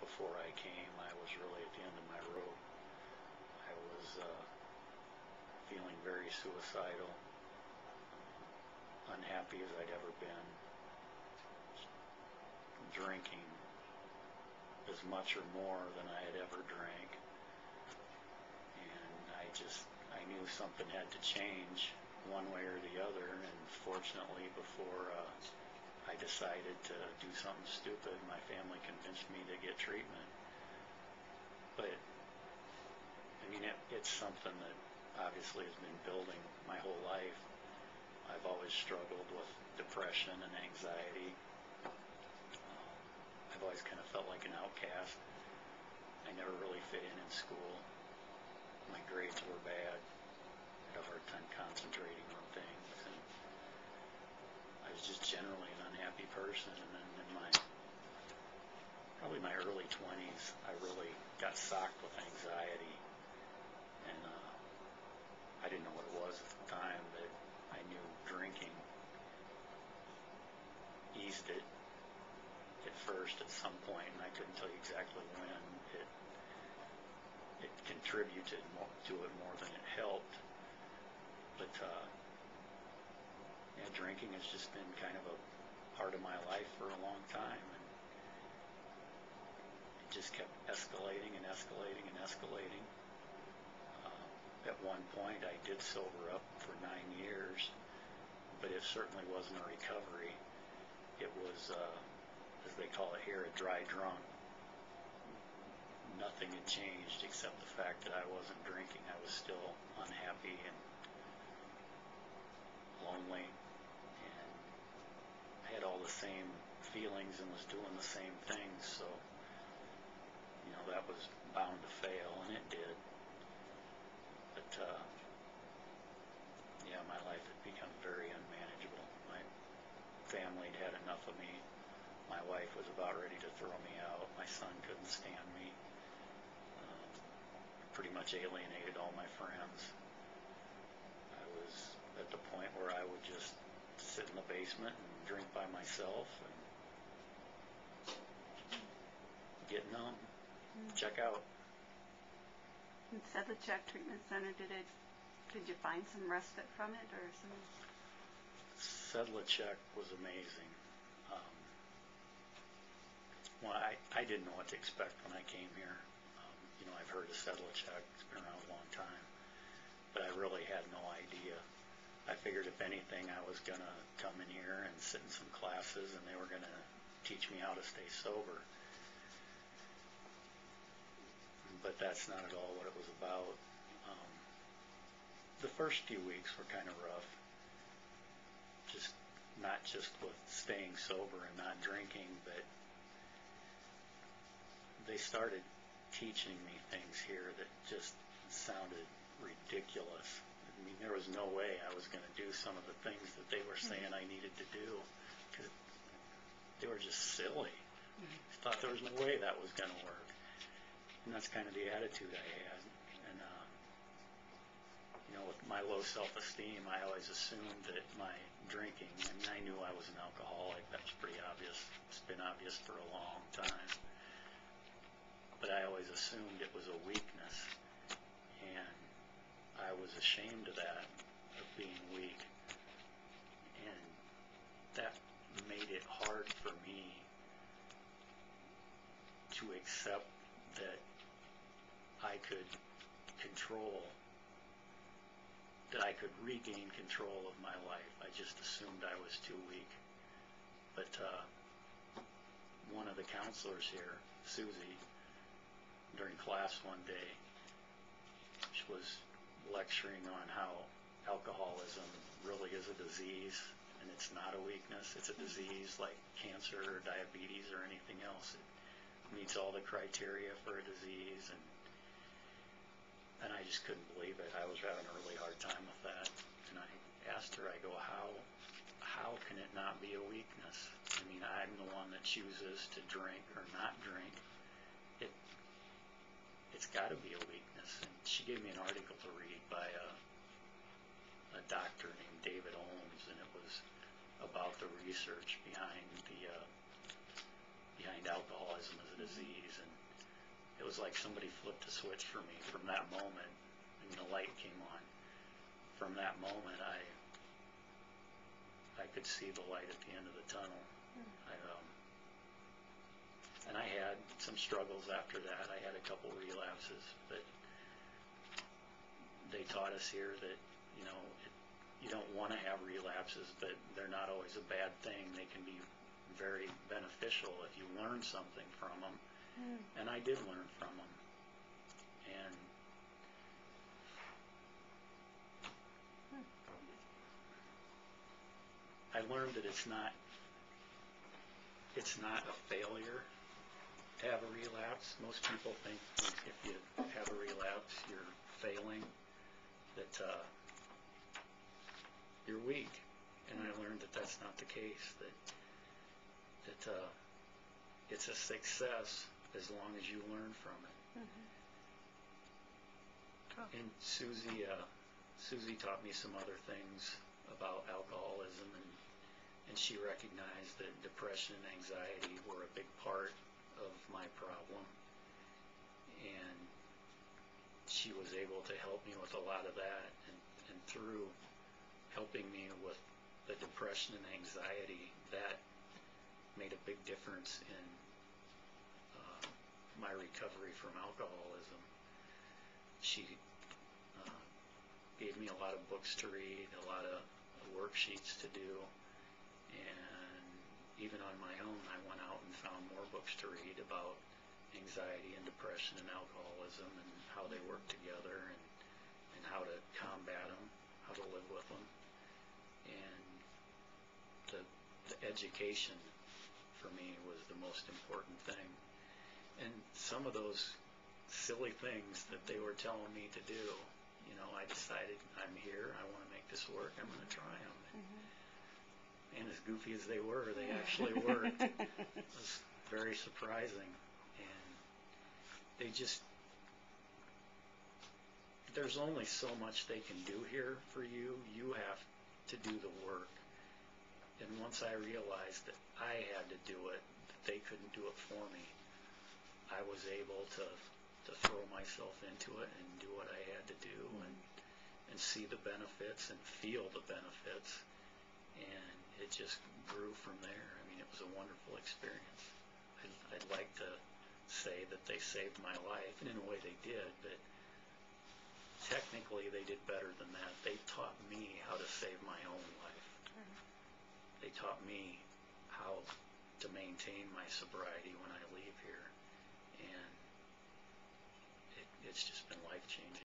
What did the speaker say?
before I came, I was really at the end of my rope. I was feeling very suicidal, unhappy as I'd ever been, drinking as much or more than I had ever drank. And I knew something had to change one way or the other, and fortunately before I decided to do something stupid, my family convinced me to get treatment. But I mean, it's something that obviously has been building my whole life. I've always struggled with depression and anxiety. I've always kind of felt like an outcast. I never really fit in school. My grades were bad. I had a hard time concentrating on things, and I was just generally an unhappy person. And then in probably my early 20s, I really got socked with anxiety, and I didn't know what it was at the time, but I knew drinking eased it at first at some point, and I couldn't tell you exactly when. It contributed to it more than it helped. But yeah, drinking has just been kind of a part of my life for a long time, and it just kept escalating and escalating and escalating. At one point, I did sober up for 9 years, but it certainly wasn't a recovery. It was, as they call it here, a dry drunk. Nothing had changed except the fact that I wasn't drinking. I was still unhappy and lonely, and I had all the same feelings and was doing the same things. So, you know, that was bound to fail, and it did. But yeah, my life had become very unmanageable. My family had had enough of me. My wife was about ready to throw me out. My son couldn't stand me. Pretty much alienated all my friends. I was at the point where I would just sit in the basement and drink by myself and get numb, check out. In Sedlacek Treatment Center, did you find some respite from it, or some? Sedlacek was amazing. Well, I didn't know what to expect when I came here. You know, I've heard of Sedlacek. It's been around a long time, but I really had no idea. I figured if anything, I was going to come in here and sit in some classes, and they were going to teach me how to stay sober. But that's not at all what it was about. The first few weeks were kind of rough. Not just with staying sober and not drinking, but they started teaching me things here that just sounded ridiculous. I mean, there was no way I was going to do some of the things that they were saying I needed to do, because they were just silly. I thought there was no way that was going to work. And that's kind of the attitude I had. And, you know, with my low self-esteem, I always assumed that my drinking, I mean, I knew I was an alcoholic. That was pretty obvious. It's been obvious for a long time. But I always assumed it was a weakness, and I was ashamed of that, of being weak, and that made it hard for me to accept that I could regain control of my life. I just assumed I was too weak. But one of the counselors here, Susie, during class one day, she was lecturing on how alcoholism really is a disease, and it's not a weakness. It's a disease like cancer or diabetes or anything else. It meets all the criteria for a disease, and I just couldn't believe it. I was having a really hard time with that, and I asked her, I go, how can it not be a weakness? I mean, I'm the one that chooses to drink or not drink. It's got to be a weakness. And she gave me an article to read by a doctor named David Holmes, and it was about the research behind alcoholism alcoholism as a disease, and it was like somebody flipped a switch for me from that moment. I mean, the light came on. From that moment, I could see the light at the end of the tunnel. And I had some struggles after that. I had a couple relapses, but they taught us here that, you don't want to have relapses, but they're not always a bad thing. They can be very beneficial if you learn something from them. And I did learn from them. And I learned that it's not a failure to have a relapse. Most people think if you have a relapse, you're failing, that you're weak. And I learned that that's not the case, that it's a success as long as you learn from it. And Susie taught me some other things about alcoholism, and she recognized that depression and anxiety were a big part of my problem, and she was able to help me with a lot of that, and through helping me with the depression and anxiety, that made a big difference in my recovery from alcoholism. She gave me a lot of books to read, a lot of worksheets to do, and even on my own, I went out and found more books to read about anxiety and depression and alcoholism and how they work together, and how to combat them, how to live with them. And the education for me was the most important thing. And some of those silly things that they were telling me to do, I decided, I'm here, I want to make this work, I'm going to try them. And as goofy as they were, they actually worked. It was very surprising. And there's only so much they can do here for you. You have to do the work. And once I realized that I had to do it, that they couldn't do it for me, I was able to throw myself into it and do what I had to do, and see the benefits and feel the benefits. And it just grew from there. I mean, it was a wonderful experience. I'd like to say that they saved my life, and in a way they did, but technically they did better than that. They taught me how to save my own life. They taught me how to maintain my sobriety when I leave here, and it's just been life-changing.